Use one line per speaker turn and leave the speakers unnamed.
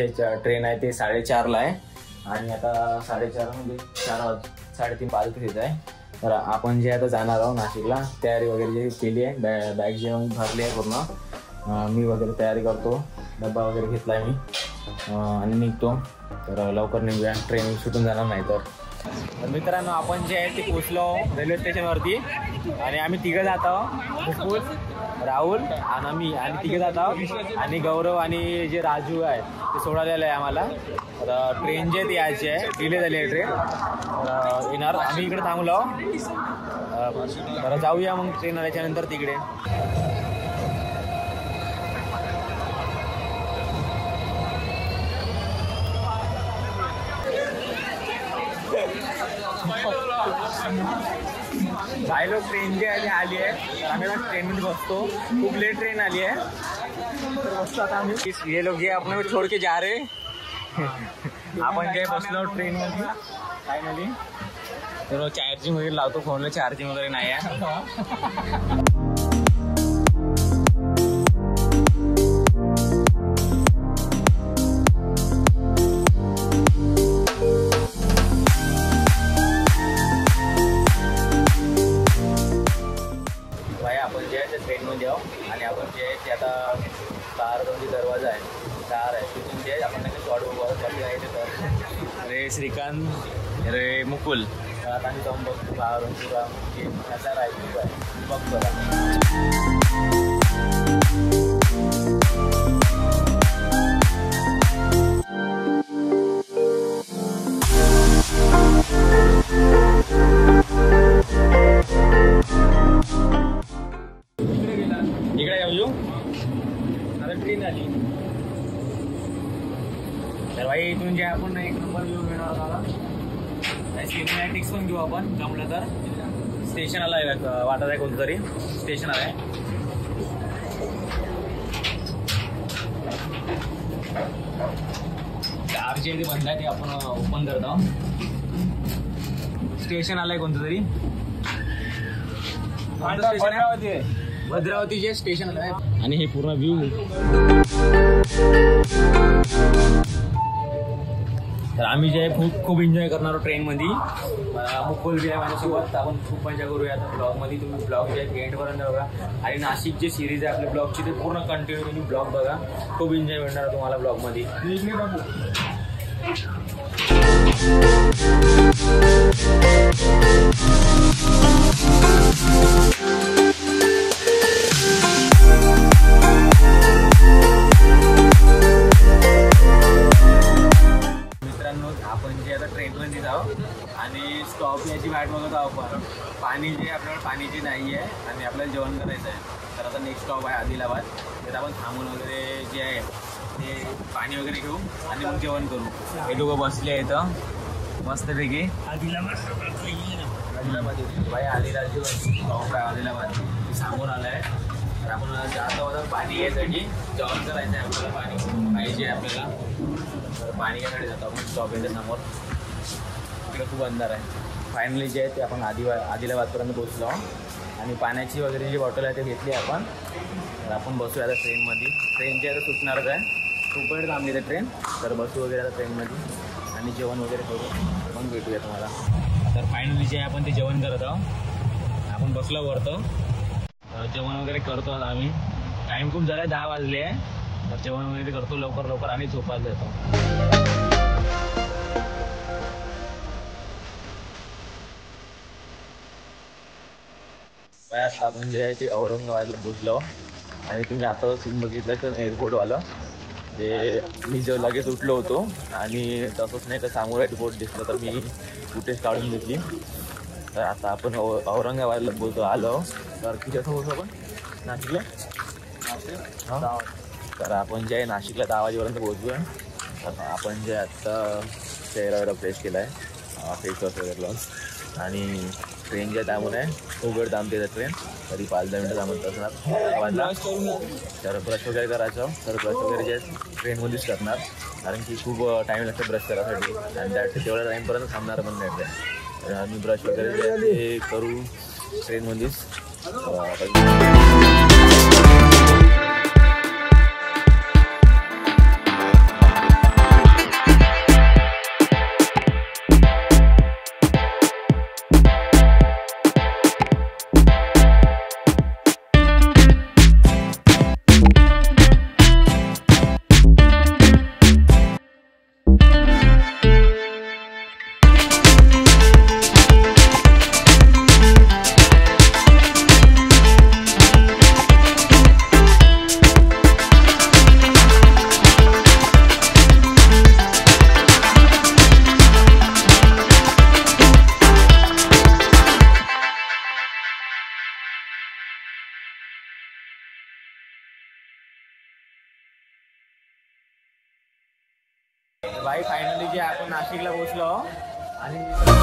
जे train आहे ते 4:30ला आहे आणि आता 4:30 म्हणजे 4:30 5 येत आहे. तर आपण जे आता जाणार आहोत नाशिकला, तयारी वगैरे जे केली आहे, बॅग जे भरली आहे पूर्ण. मी वगैरे तयारी करतो, डब्बा वगैरे घेतला आहे मी आणि निघतो. तर लवकर निघूया, ट्रेन सुटून जाणार नाही. तर मित्रांनो, आपण जे आहे ते पोचलो रेल्वे स्टेशनवरती आणि आम्ही तिघं जात आहोत, राहुल आणि मी, आणि तिघे जात आहोत. आणि गौरव आणि जे राजू आहे ते सोडायला आहे आम्हाला. तर ट्रेन जे ती यायची आहे, डिले झाली आहे ट्रेन. तर येणार, आम्ही इकडे थांबलो. तर जाऊया मग ट्रेन आल्याच्यानंतर तिकडे. काही लोक ट्रेन जी आहे आली आहे, तर आम्ही ट्रेनमध्ये बसतो. खूप लेट ट्रेन आली आहे, तर बसतो आता आम्ही. ये लोग ये अपने को छोड़ के जा रहे. आपण जे बसलो ट्रेनमध्ये फायनली. तर चार्जिंग वगैरे लावतो फोनला, चार्जिंग वगैरे नाही आहे. ट्रेनमध्ये आहो आणि आपण जे आहे ते आता 4 दरवाजा आहे, 4 आहे, तिथून जे आपण नाही शॉर्ट बाकी आहे ते. तर रे श्रीकांत, रे मुकुल, तर आता आम्ही जाऊन बघतो बाहेरून पुरा नजारा आहे, बघतो. ट्रेन आली तर भाई इथून जे आपण एक नंबर व्ह्यू मिळणार होता. सिनेमॅटिक्स पण घेऊ आपण जमलं तर. स्टेशन आला आहे वाटत आहे, कोणतं तरी स्टेशन आलं आहे. चार जे ते बंद आहे ते आपण ओपन करतो. स्टेशन आलंय कोणतं तरी, भद्रावती जे स्टेशन आहे. आणि हे पूर्ण व्ह्यू. तर आम्ही जे खूप एन्जॉय करणार ट्रेनमध्ये. मुकुल बी आहे माझ्यासोबत, आपण खूप मजा करूया आता ब्लॉगमध्ये. तुम्ही ब्लॉग जे एंडपर्यंत बघा आणि नाशिक जे सिरीज आहे आपल्या ब्लॉगची ते पूर्ण कंटिन्यू तुम्ही ब्लॉग बघा. खूप एन्जॉय मिळणार तुम्हाला ब्लॉगमध्ये. आपण जे आता ट्रेनमध्ये जाऊ आणि स्टॉप याची वाट बघत आहोत. आपण पाणी जे आपल्याला पाणीची नाही आहे आणि आपल्याला जेवण करायचं आहे. तर आता नेक्स्ट स्टॉप आहे आदिलाबाद. तर आपण थांबून वगैरे जे आहे ते पाणी वगैरे घेऊ आणि मग जेवण करू. हे लोक बसले आहेत मस्तपैकी. आदिलाबाद भाई, आदिलाबाद स्टॉप आहे आदिलाबाद, सांगून आलं आहे. तर आपण जास्त होतं पाणी घ्यायसाठी, जेवण करायचं आहे आपल्याला, पाणी पाहिजे आपल्याला. तर पाणी घ्यायसाठी जातो आपण स्टॉप याच्या समोर. तिकडे खूप अंधार आहे. फायनली जे आहे ते आपण आदिलाबादपर्यंत पोहोचलो आणि पाण्याची वगैरे जी बॉटल आहे ते घेतली आपण. तर आपण बसूया आता ट्रेनमध्ये. ट्रेन जे आता सुटणारच आहे, खूप वेळ थांबली तर ट्रेन. तर बसू वगैरे आता ट्रेनमध्ये आणि जेवण वगैरे करू, मग भेटूया तुम्हाला. तर फायनली जे आहे आपण ते जेवण करत आहोत. आपण बसलो वरतो, जेवण वगैरे करतो आता आम्ही. टाईम खूप झाला आहे, 10 वाजले आहे. तर जेवण वगैरे करतो लवकर आणि झोपायला जातो. आपण जे आहे ते औरंगाबादला पोचलो आणि तुम्ही आता सीन बघितलं तर एअरपोर्टवालं ते मी जो लगेच उठलो होतो आणि तसंच नाही तर समोर एअरपोर्ट दिसलं तर मी फुटेज काढून घेतली. तर आता आपण औरंगाबादला आलो. तर किती वाजता पोहोचलो आपण नाशिकला? हां, तर आपण जे आहे नाशिकला 10 वाजेपर्यंत पोहोचूया. तर आपण जे आत्ता चेहरा वगैरे फ्रेश केला आहे, फेस वॉश वगैरे लावून. आणि ट्रेन जे थांबून आहे खूप वेळ थांबते तर ट्रेन, तरी 5-10 मिनटं थांबत असणार. तर ब्रश वगैरे करायचं. तर ब्रश वगैरे जे ट्रेनमध्येच करणार, कारण की खूप टाईम लागतं ब्रश करायसाठी आणि तेवढ्या टाईमपर्यंत थांबणार पण नाही ट्रेन. तर आम्ही ब्रश वगैरे जे ते करू ट्रेनमध्येच. भाई फायनली जे आपण नाशिकला पोहोचलो आणि